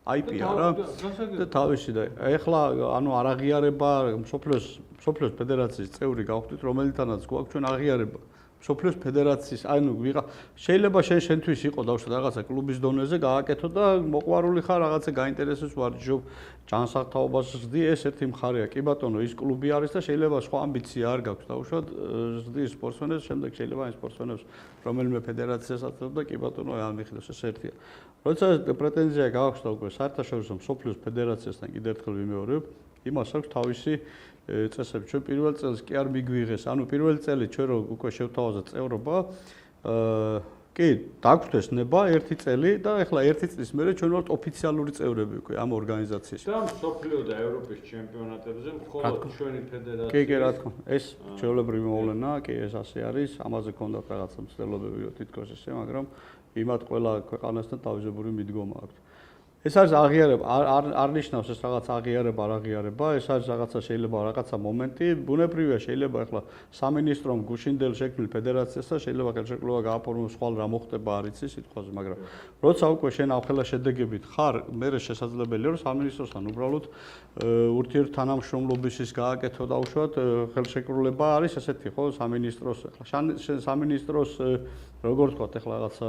IP არა და თავისი და ეხლა ანუ არ აღიარება მსოფლიოს ფედერაციის წევრი გავხდით რომელთანაც გვაქვს ჩვენ აღიარება მსოფლიოს ფედერაციის ანუ შეიძლება შენთვის იყო დავუშვათ რაღაცა კლუბის დონეზე გააკეთო და მოყვარული ხარ რაღაცა გაინტერესებს ვარჯიშობ ჯანსაღთაობას ზრდი ეს ერთი მხარეა კი ბატონო ის კლუბი არის და შეიძლება სხვა ამბიცია არ გაქვს დავუშვათ ზრდი სპორტსმენებს შემდეგ შეიძლება იმ სპორტსმენებს რომელიმე ფედერაციას აწევ და კი ბატონო ამ მიხილოს ეს ერთია როცა პრეტენზია გააქვს და უკვე საერთაშორისო მსოფლიოს ფედერაციასთან კიდევ ერთხელ ვიმეორებ იმას აქვს თავისი წესები ჩვენ პირველ წელს კი არ მიგვიღეს ანუ პირველ წელი ჩვენ რო უკვე შევთავაზეთ წევრობა კი დაგვხვდეს ნება ერთი წელი და ეხლა ერთი წლის მერე ჩვენ ვართ ოფიციალური წევრები უკვე ამ ორგანიზაციის და მსოფლიო და ევროპის ჩემპიონატებზე მხოლოდ ჩვენი ფედერაცია კი რა თქმა ეს ჩვეულებრივი მოვლენა კი ეს ასე არის ამაზე ქონდათ რაღაცა მცდელობები თითქოს ესე მაგრამ იმათ ყველა ქვეყანასთან თავისებური მიდგომა აქვს ეს არის აღიარება არ ნიშნავს ეს რაღაც აღიარება არ აღიარება ეს არის რაღაცა შეიძლება რაღაცა მომენტი ბუნებრივია შეიძლება ახლა სამინისტრომ გუშინდელ შექმნილ ფედერაციასთან შეიძლება ხელშეკრულება გააფორმოს ხვალ რა მოხდება არ იცი სიტყვაზე მაგრამ როცა უკვე შენ ახლა შედეგებით ხარ მე შესაძლებელია რომ სამინისტროსთან უბრალოდ ურთიერთთანამშრომლობის ის გააკეთო დაუშვათ ხელშეკრულება არის ესეთი ხო სამინისტროს ახლა სამინისტროს როგორ ვთქვათ ახლა რაღაცა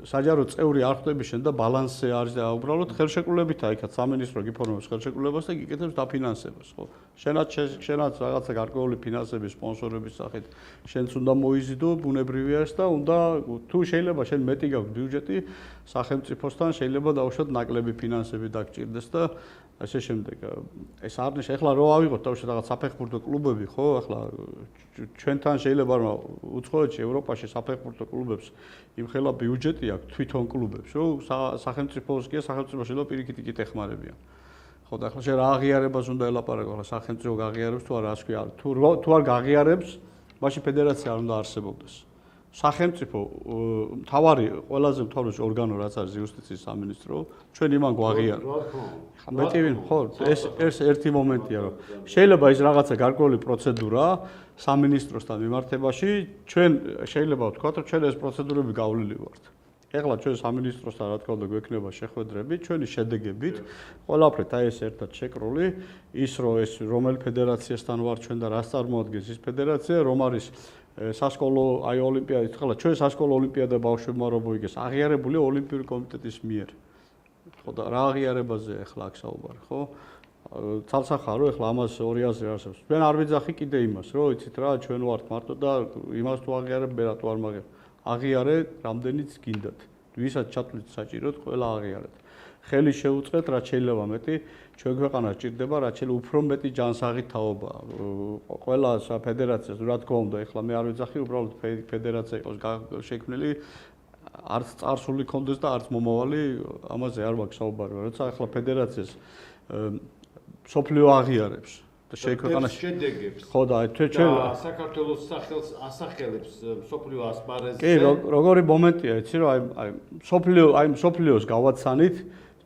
საჯარო წევრი არ ხდები შენ და ბალანსზე არის და უბრალოდ ხელშეკრულებითაა იქაც სამინისტრო გიფორმებს ხელშეკრულებას და გიკეთებს დაფინანსებას ხო შენაც რაღაცა გარკვეული ფინანსების სპონსორების სახით შენც უნდა მოიზიდო ბუნებრივია ეს და უნდა თუ შეიძლება შენ მეტი გაქვს ბიუჯეტი სახელმწიფოსთან შეიძლება დაუშვათ ნაკლები ფინანსები დაგჭირდეს და ასე შემდეგ ეს არ ნიშნავს ეხლა რო ავიღოთ თავშე რაღაც საფეხბურთო კლუბები ხო ეხლა ჩვენთან შეიძლება რომ უცხოეთში ევროპაში საფეხბურთო კლუბებს იმხელა ბიუჯეტი აქვს თვითონ კლუბებს რომ სახელმწიფოს კი სახელმწიფო შეიძლება პირიქით იქით ეხმარებიან ხო და ეხლა შენ რა აღიარებას უნდა ელაპარაკო ახლა სახელმწიფო გაღიარებს თუ არა ასქვია თუ არ გაღიარებს მაშინ ფედერაცია არ უნდა არსებობდეს სახელმწიფო მთავარი ყველაზე მთავარი ორგანო რაც არის იუსტიციის სამინისტრო ჩვენ იმან გვაღიარა ხა მეტი ვინ ხო ეს ერთი მომენტია რომ შეიძლება ის რაღაცა გარკვეული პროცედურა სამინისტროსთან მიმართებაში ჩვენ შეიძლება ვთქვათ რომ ჩვენ ეს პროცედურები გავლილი ვართ ეხლა ჩვენ სამინისტროსთან რა თქმა უნდა გვექნება შეხვედრები ჩვენი შედეგებით ყველაფრით აი ეს ერთად შეკრული ის რომ ეს რომელი ფედერაციასთან ვართ ჩვენ და რას წარმოადგენს ის ფედერაცია რომ არის სასკოლო აი ოლიმპიადის ხლა ჩვენ სასკოლო ოლიმპიადა ბავშვებმა რო მოიგეს აღიარებული ოლიმპიური კომიტეტის მიერ ხო და რა აღიარებაზე ახლა აქ საუბარი ხო ცალსახარო ახლა ამას ორი აზრი არსებობს ჩვენ არ ვიძახი კიდე იმას რომ იცით რა ჩვენ ვართ მარტო და იმას თუ აღიარებ მე რატო არ მაგერ აღიარე რამდენიც გინდათ ვისაც ჩათვლით საჭიროდ ყველა აღიარეთ ხელი შეუწყეთ რაც შეიძლება მეტი ჩვენ ქვეყანას ჭირდება რაც შეიძლება უფრო მეტი ჯანსაღი თაობა ყველა ფედერაციას რა თქმა უნდა ეხლა მე არ ვიძახი უბრალოდ ფედერაცია იყოს შექმნილი არც წარსული კონდეს და არც მომავალი ამაზე არ მაქვს საუბარი როცა ეხლა ფედერაციას სოფლიო აღიარებს და შეიქვეყნაში შედეგებს ხო და ჩვენ საქართველოს სახელს ასახელებს სოფლიო ასპარეზზე კი როგორი მომენტია იცი რომ აი სოფლიოს გავაცანით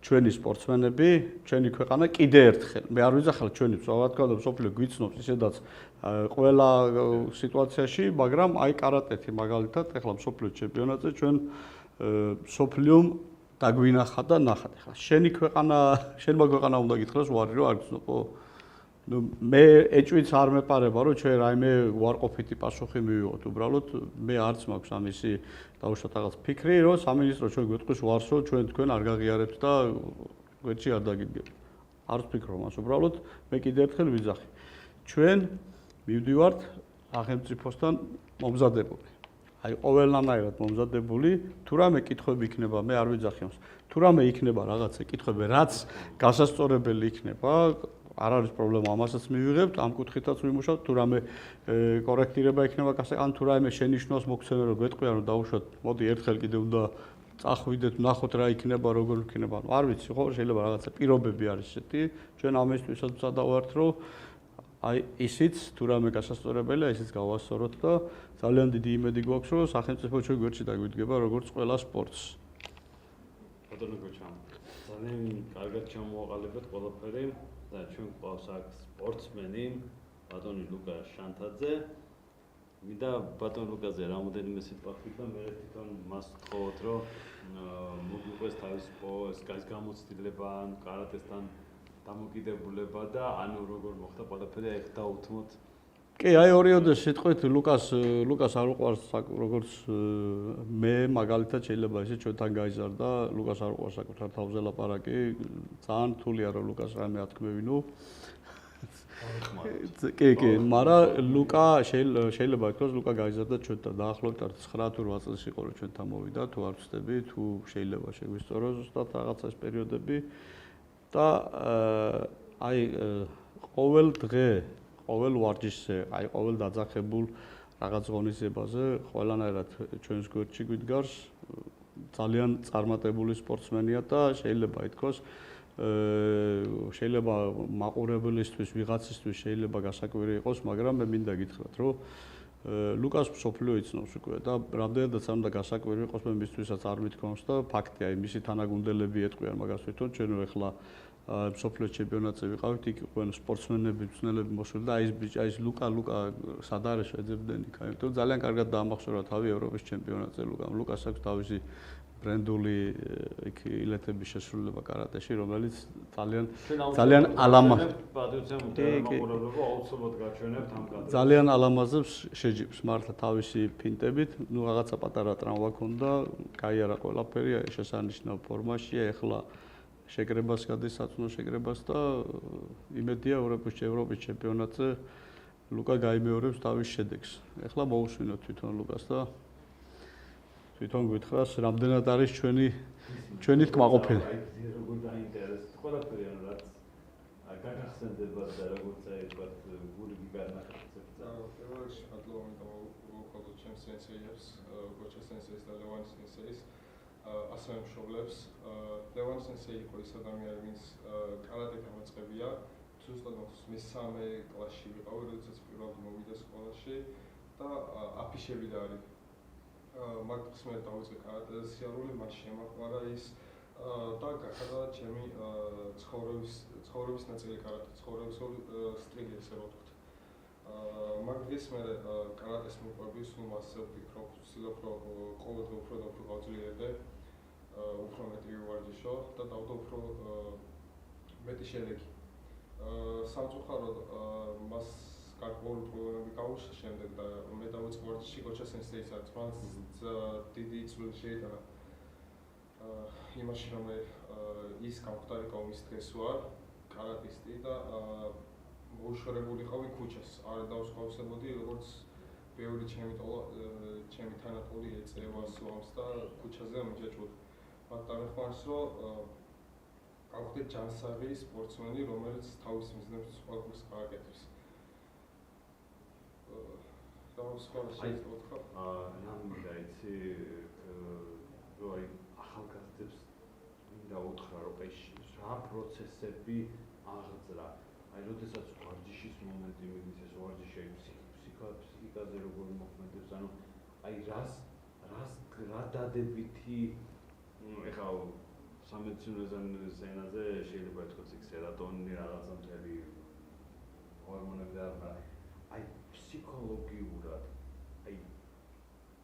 ჩვენი სპორტსმენები, ჩვენი ქვეყანა კიდე ერთხელ. მე არ ვიძახილ ჩვენი სწავლათქადა სოფლიო გვიცნობს ისედაც ყველა სიტუაციაში, მაგრამ აი კარატეთი მაგალითად, ეხლა სოფლიო ჩემპიონატზე ჩვენ სოფლიომ დაგვინახა და ნახათ. ეხლა შენი ქვეყანა უნდა გითხრას უარი რომ არ გცნობო. ნუ მე ეჭვიც არ მეპარება რომ ჩვენ რაიმე უარყოფითი პასუხი მივიღოთ. უბრალოდ მე არც მაქვს ამისი დაუშვათ რაღაც ფიქრი, რომ სამინისტრო ჩვენ გვეტყვის უარს, რომ ჩვენ თქვენ არ გაღიარებთ და გვერდში არ დაგიდგებთ. არც ფიქრობ მას, უბრალოდ მე კიდე ერთხელ ვიძახი. ჩვენ მივდივართ სახელმწიფოსთან მომზადებული. აი ყველანაირად მომზადებული, თუ რამე კითხვები იქნება, მე არ ვიძახი მას. თუ რამე იქნება რაღაცა კითხვები, რაც გასასწორებელი იქნება, არ არის პრობლემა, ამასაც მივიღებთ, ამ კუთხითაც ვიმუშავთ, თუ რამე კორექტირება იქნება, ან თუ რამე შენიშვნას მოგცემენ, რომ გვეტყვიან, რომ დაუშვათ, მოდი ერთხელ კიდე უნდა წახვიდეთ, ნახოთ რა იქნება, როგორ იქნება. არ ვიცი, ხო, შეიძლება რაღაცა პირობები არის ესეთი, ჩვენ ამისთვისაც ვსადავართ, რომ აი ისიც თუ რამე გასასწორებელია, ისიც გავასწოროთ და ძალიან დიდი იმედი გვაქვს, რომ სახელმწიფო ჩვენ გვერდში დაგვიდგება როგორც ყველა სპორტს. ბატონო გოჩამ, ძალიან კარგად ჩამოაყალიბეთ ყველაფერი და ჩვენ გვყავს აქ სპორტსმენი, ბატონი ლუკა შანთაძე. მინდა ბატონ ლუკაზე რამოდენიმე სიტყვა ვთქვით და მე თვითონ მას ვთხოვოთ, რომ მოგიყვეს თავის გამოცდილება ან კარატესთან დამოკიდებულება და ანუ როგორ მოხდა ყველაფერი აი დაუთმოთ. კი, აი ორიოდე სიტყვით ლუკას არ უყვარს როგორც მე მაგალითად შეიძლება ისე ჩვენთან გაიზარდა, ლუკას არ უყვარს საკუთარ თავზე ლაპარაკი, ძალიან რთულია რომ ლუკას რამე ათქმევინო. კი, მაგრამ ლუკა შეიძლება ითქვას ლუკა გაიზარდა ჩვენთან დაახლოებით 9 თუ 8 წელს იყო რომ ჩვენთან მოვიდა, თუ არ ვწდები, თუ შეიძლება შეგვისწორო ზუსტად რაღაცა ეს პერიოდები და აი ყოველ დღე ყოველ ვარჯიშზე, აი ყოველ დაძახებულ რაღაც ღონისძიებაზე ყველანაირად ჩვენს გვერდში გვიდგარს ძალიან წარმატებული სპორტსმენია და შეიძლება ითქვას შეიძლება მაყურებლისთვის ვიღაცისთვის შეიძლება გასაკვირი იყოს, მაგრამ მე მინდა გითხრათ, რომ ლუკას მსოფლიო იცნობს უკვე და რამდენადაც არ უნდა გასაკვირი იყოს, მე მისთვისაც არ მithქვამს და ფაქტია, მისი თანაგუნდელები ეტყვიან მაგას თვითონ, ჩვენო ეხლა მსოფლიო ჩემპიონატზე ვიყავით, იქ იყვნენ სპორტსმენები, მწვრთნელები მოსული და აი ეს ლუკა სად არის შეძებდნენ იქ, ამიტომ ძალიან კარგად დაამახსოვრა თავი ევროპის ჩემპიონატზე ლუკამ. ლუკას აქვს თავისი ბრენდული იქ ილეთების შესრულება კარატეში, რომელიც ძალიან ძალიან ალამაზებს შეჯიბს მართლა თავისი ფინტებით, ნუ რაღაცა პატარა ტრამვა ქონდა, გაიარა ყველაფერი, შესანიშნავ ფორმაშია, ეხლა შეკრებას გადის საწუნო შეკრებას და იმედია ევროპის ჩემპიონატზე ლუკა გაიმეორებს თავის შედეგს. ეხლა მოусვინოთ თვითონ ლუკას და თვითონ გითხრას, რამდენად არის ჩვენი კმაყოფილი. როგორ დაინტერესდა ყველაფერი ანუ რაც გაგახსენდება და როგორც აიყვათ გული გიგანახეთ. პირველ რიგში მადლობა მოვუხმოთ ჩემს სენსეიებს, გოჩა სენსეის და ლევან სენსეის, ასევე მშობლებს. ლევან სენსეი იყო ის ადამიანი, ვინც კარატე გამაწყებია. ზუსტად მესამე კლასში ვიყავი, როდესაც პირველად მოვიდა სკოლაში და აფიშები და არის მაგის მე დავიწყე კარატეზე სიარული, მას შემაყვარა ის და გახადა ჩემი ცხოვრების ნაწილი კარატე, ცხოვრების სტილი ესე რომ ვთქვათ. მაგის მე კარატეს მიყვები, სულ მასზე ვფიქრობ, ვცდილობ რომ ყოველდღე უფრო და უფრო გავძლიერდე, უფრო მეტი ვივარჯიშო და დავდო უფრო მეტი შედეგი. სამწუხაროდ მას გარკვეული პრობლემები გაუჩნდა შემდეგ და მე დავიწყე ვარჯიში გოჩა სენსეის არც მას დიდი წვლილი შეიტანა იმაში რომ ის გამختارიყო მის დღეს ვარ კარატისტი და მოუშორებულიყავი ქუჩას არ დავსხვავებოდი როგორც ბევრი ჩემი თანატოლი ეწევა სვამს და ქუჩაზე მიჯაჭვოდი მათ დამეხმარეს რომ გავხდეთ ჯანსაღი სპორტსმენი რომელიც თავის მიზნებს ყველგან გააკეთებს. ნამდვილად იცი რომ აი ახალგაზრდებს მინდა უთხრა რომ რა პროცესები აღძრა აი როდესაც ვარჯიშის მომენტი მიდის ეს ვარჯიში ფსიქიკაზე როგორ მოქმედებს ანუ აი რა დადებითი ეხლა სამედიცინო ზენაზე შეიძლება ითქვას იქ სერატონინი რაღაცა მთელი ჰორმონები და აი ფსიქოლოგიურად აი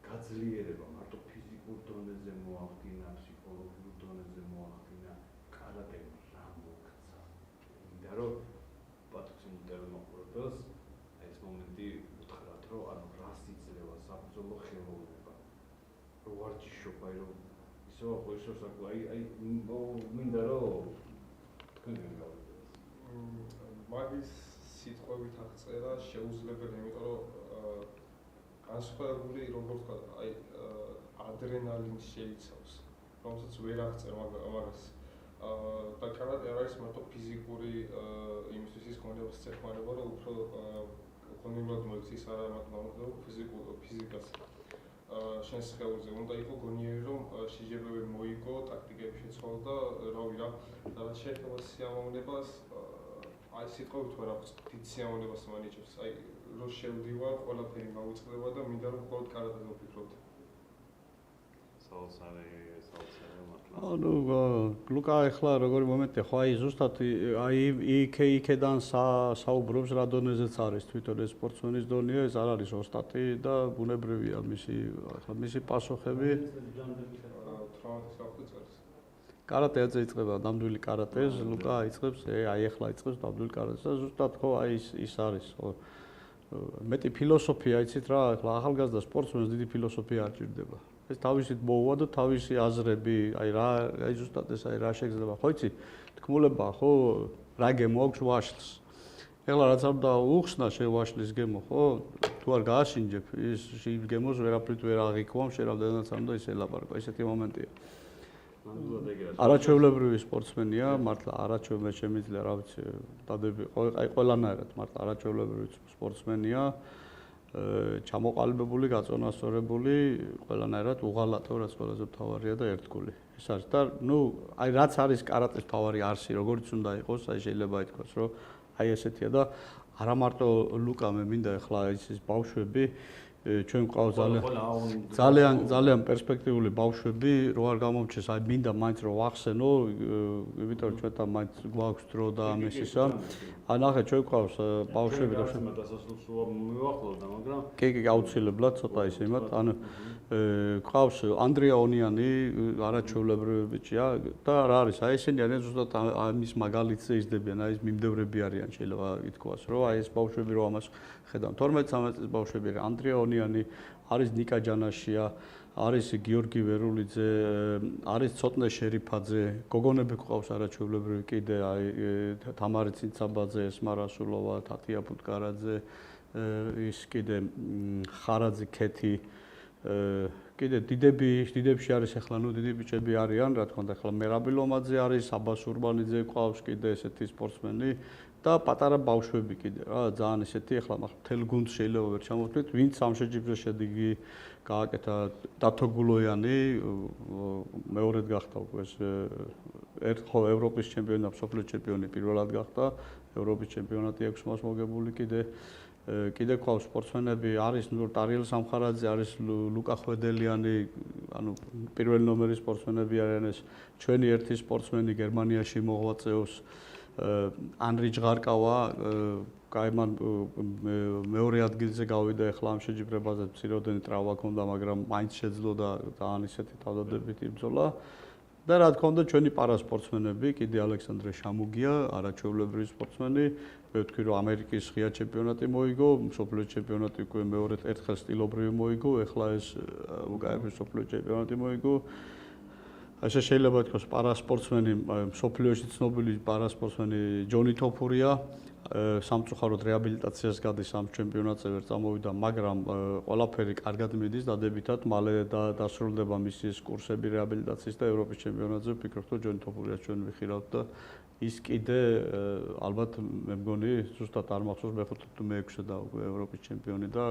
გაძლიერება მარტო ფიზიკურ დონეზე მოახდინა, ფსიქოლოგიურ დონეზე მოახდინა, კარატემ რა მოგცა. მინდა რომ პატრიციმ დელმოყურებელს ეს მომენტი უთხრათ, რომ ანუ რას იძლევა საბრძოლო ხელოვნება. რო ვარჯიშობ, აი რომ ისო ხო საკლა აი მინდა რომ თქვენ გავიგეთ. მაგის სიტყვებით აღწერა შეუძლებელი, იმიტომ რომ განსხვავებული როგორც ვთქვა, აი ადრენალინს შეიცავს, რომელსაც ვერ აღწერ მაგას. და კარატე არ არის მარტო ფიზიკური იმისთვის ის გონებას ეხმარება, რომ უფრო გონივრად მოიქცეს არა მარტო ფიზიკას. შენს ხელზე უნდა იყო გონიერი, რომ შეჯიბრებები მოიგო, ტაქტიკები შეცვალო და რაც შეეხება სიამოვნებას, აი სიტყვებით ვერ აქვს დიდ სიამოვნებას მანიჭებს. აი რო შევდივარ, ყველაფერი გავიწყდება და მინდა რომ მხოლოდ კარატეზე ვფიქრობ. საოცარი მართლა. ანუ ლუკა ახლა როგორი მომენტია, ხო აი ზუსტად აი იქედან საუბრობს რა დონეზეც არის თვითონ ეს სპორტსმენის დონეა, ეს არ არის ოსტატი და ბუნებრივია მისი პასუხები. კარატეზე იწყება ნამდვილი კარატეს, ლუკა იწყებს, აი ახლა იწყებს ნამდვილი კარატეს და ზუსტად ხო აი ის არის, ხო. მეტი ფილოსოფია იცით რა, ახლა ახალგაზრდა სპორტსმენს დიდი ფილოსოფია არ ჭირდება. ეს თავისით მოუვა და თავისი აზრები, აი ზუსტად ეს აი რა შეგრძნება, ხო იცი? თქმულება ხო, რა გემო აქვს ვაშლს. ეხლა რაც არ დაუხსნა შევაშლის გემო, ხო? თუ არ გააშინჯებ, ის გემოს ვერაფრით ვერ აღიქვამ, შენ რამდენადაც არ უნდა ის ელაპარაკო, ესეთი მომენტია. არაჩვეულებრივი სპორტსმენია, მართლა არაჩვეულებრივი შემიძლია, რა ვიცი, დადები, აი ყველანაირად მართლა არაჩვეულებრივი სპორტსმენია, ჩამოყალიბებული, გაწონასწორებული, ყველანაირად უღალატო, რაც ყველაზე მთავარია და ერთგული. ეს არის და აი რაც არის კარატეს მთავარი არსი, როგორც უნდა იყოს, აი შეიძლება ითქვას, რომ აი ესეთია და არა მარტო ლუკა მე მინდა ახლა ის ბავშვები ჩვენ გვყავს ძალიან პერსპექტიული ბავშვები, რო არ გამომჩეს, აი მინდა მაინც რომ ვახსენო, იმიტომ რომ ჩვენთან მაინც გვაქვს დრო და ამის ისა. ან ახლა ჩვენ გვყავს ბავშვები და ჩვენ დასასრულსო მივახლოვდა, მაგრამ კი, აუცილებლად ცოტა ისე იმათ, ანუ გვყავს ანდრია ონიანი, არაჩვეულებრივი ბიჭია და რა არის, აი ესენი არიან ზუსტად ამის მაგალითზე იზრდებიან, აი ეს მიმდევრები არიან, შეიძლება ითქვას, რომ აი ეს ბავშვები რო ამას ხედავ 12-13 წლის ბავშვები ანდრია ონიანი, არის ნიკა ჯანაშია, არის გიორგი ვერულიძე, არის ცოტნე შერიფაძე, გოგონები გვყავს არაჩვეულებრივი კიდე, აი თამარი ცინცაბაძე, ესმა რასულოვა, თათია ფუტკარაძე, ის კიდე ხარაძე ქეთი, კიდე დიდებში არის ახლა დიდი ბიჭები არიან, რა თქმა უნდა, ახლა მერაბი ლომაძე არის, აბას ურბანიძე გვყავს კიდე ესეთი სპორტსმენი და პატარა ბავშვები კიდე რა, ძალიან ესეთი ახლა მთელ გუნდს შეიძლება ვერ ჩამოვთვლით, ვინც ამ შეჯიბრზე შედეგი გააკეთა დათო გულოიანი, მეორედ გახდა უკვე ეს ხო ევროპის ჩემპიონი და მსოფლიო ჩემპიონი პირველად გახდა, ევროპის ჩემპიონატი აქვს მას მოგებული კიდე ყავს სპორტსმენები არის ტარიელ სამხარაძე არის ლუკა ხვედელიანი ანუ პირველი ნომერის სპორტსმენები არიან ეს ჩვენი ერთი სპორტსმენი გერმანიაში მოღვაწეობს ანრი ჟღარკავა კაიმან მეორე ადგილზე გავიდა ახლა ამ შეჯიბრებაზე მცირეოდენი ტრავმა ჰქონდა მაგრამ მაინც შეძლო და ძალიან ისეთი თავდადებითი ბრძოლა და რა თქმა უნდა ჩვენი პარასპორტსმენები კიდე ალექსანდრე შამუგია არაჩვეულებრივი სპორტსმენი მე ვთქვი რომ ამერიკის ღია ჩემპიონატი მოიგო მსოფლიო ჩემპიონატი უკვე მეორედ ერთხელ სტილობრივი მოიგო ეხლა ეს უკაეფის მსოფლიო ჩემპიონატი მოიგო ასე შეიძლება ითქვას პარასპორტსმენი მსოფლიოში ცნობილი პარასპორტსმენი ჯონი თოფურია სამწუხაროდ რეაბილიტაციას გადის ამ ჩემპიონატზე ვერ წამოვიდა მაგრამ ყველაფერი კარგად მიდის დადებითად მალე დასრულდება მისი კურსები რეაბილიტაციის და ევროპის ჩემპიონატზე ვფიქრობ რომ ჯონი თოფურიას ჩვენ ვიხირავთ და ის კიდე ალბათ მე მგონი ზუსტად არ მახსოვს მე-5 თუ მე-6 და უკვე ევროპის ჩემპიონი და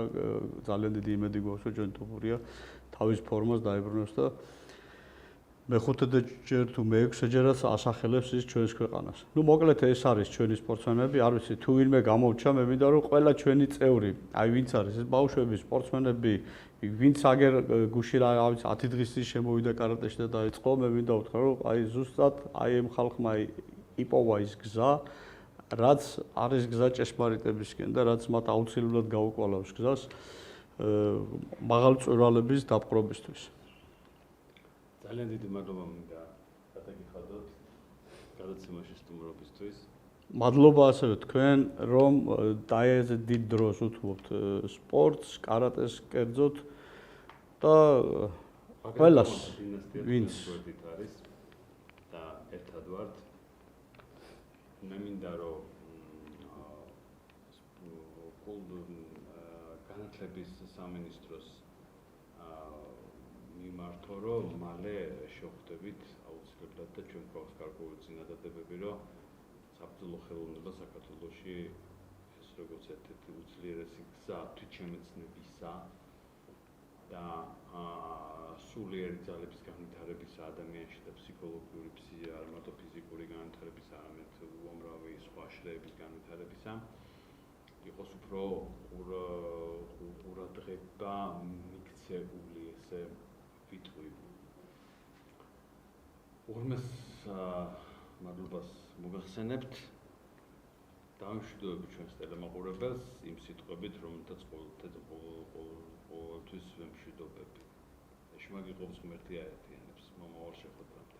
ძალიან დიდი იმედი გვაქვს რომ ჯონი თოფურია თავის ფორმას დაებრუნებს და მეხუთე ჯერ თუ მეექვსეჯერაც ასახელებს ის ჩვენს ქვეყანას. ნუ მოკლედ ეს არის ჩვენი სპორტსმენები, არ ვიცი თუ ვინმე გამოვრჩა, მე მინდა რომ ყველა ჩვენი წევრი, აი ვინც არის ეს ბავშვები, სპორტსმენები, ვინც აგერ გუში რა ვიცი 10 დღის წინ შემოვიდა კარატეში და დაიწყო, მე მინდა უთხრა რომ აი ზუსტად აი ამ ხალხმა იპოვა ის გზა, რაც არის გზა ჭეშმარიტებისკენ და რაც მათ აუცილებლად გაუკვალავს გზას მაღალი წვრალების დაპყრობისთვის. ძალიან დიდი მადლობა მინდა გადაგიხადოთ გადაცემაში სტუმრობისთვის. მადლობა ასევე თქვენ, რომ დაეძეთ დიდ დროს უთმობთ სპორტს, კარატეს კერძოდ და ყველას ვინც არის და ერთად ვართ. მე მინდა რომ განათლების სამინისტროს მიმართო რომ მალე შევხვდებით აუცილებლად და ჩვენ გვაქვს გარკვეული წინადადებები რომ საბრძოლო ხელოვნება საქართველოში ეს როგორც ერთ-ერთი უძლიერესი გზა თვითშემეცნებისა და სულიერი ძალების განვითარებისა ადამიანში და ფსიქოლოგიური არა მარტო ფიზიკური განვითარებისა, არამედ უამრავი სხვა შრეების განვითარებისა იყოს უფრო ყურადღება მიქცეული ესე ვიტყვი. უღრმეს მადლობას მოგახსენებთ. დავიმშვიდობებით ჩვენს ტელემაყურებელს იმ სიტყვებით, რომელთაც ყოველთვის ვემშვიდობები. ეშმაკი ყოველს ღმერთი აერთიანებს. მომავალ შეხვედრამდე.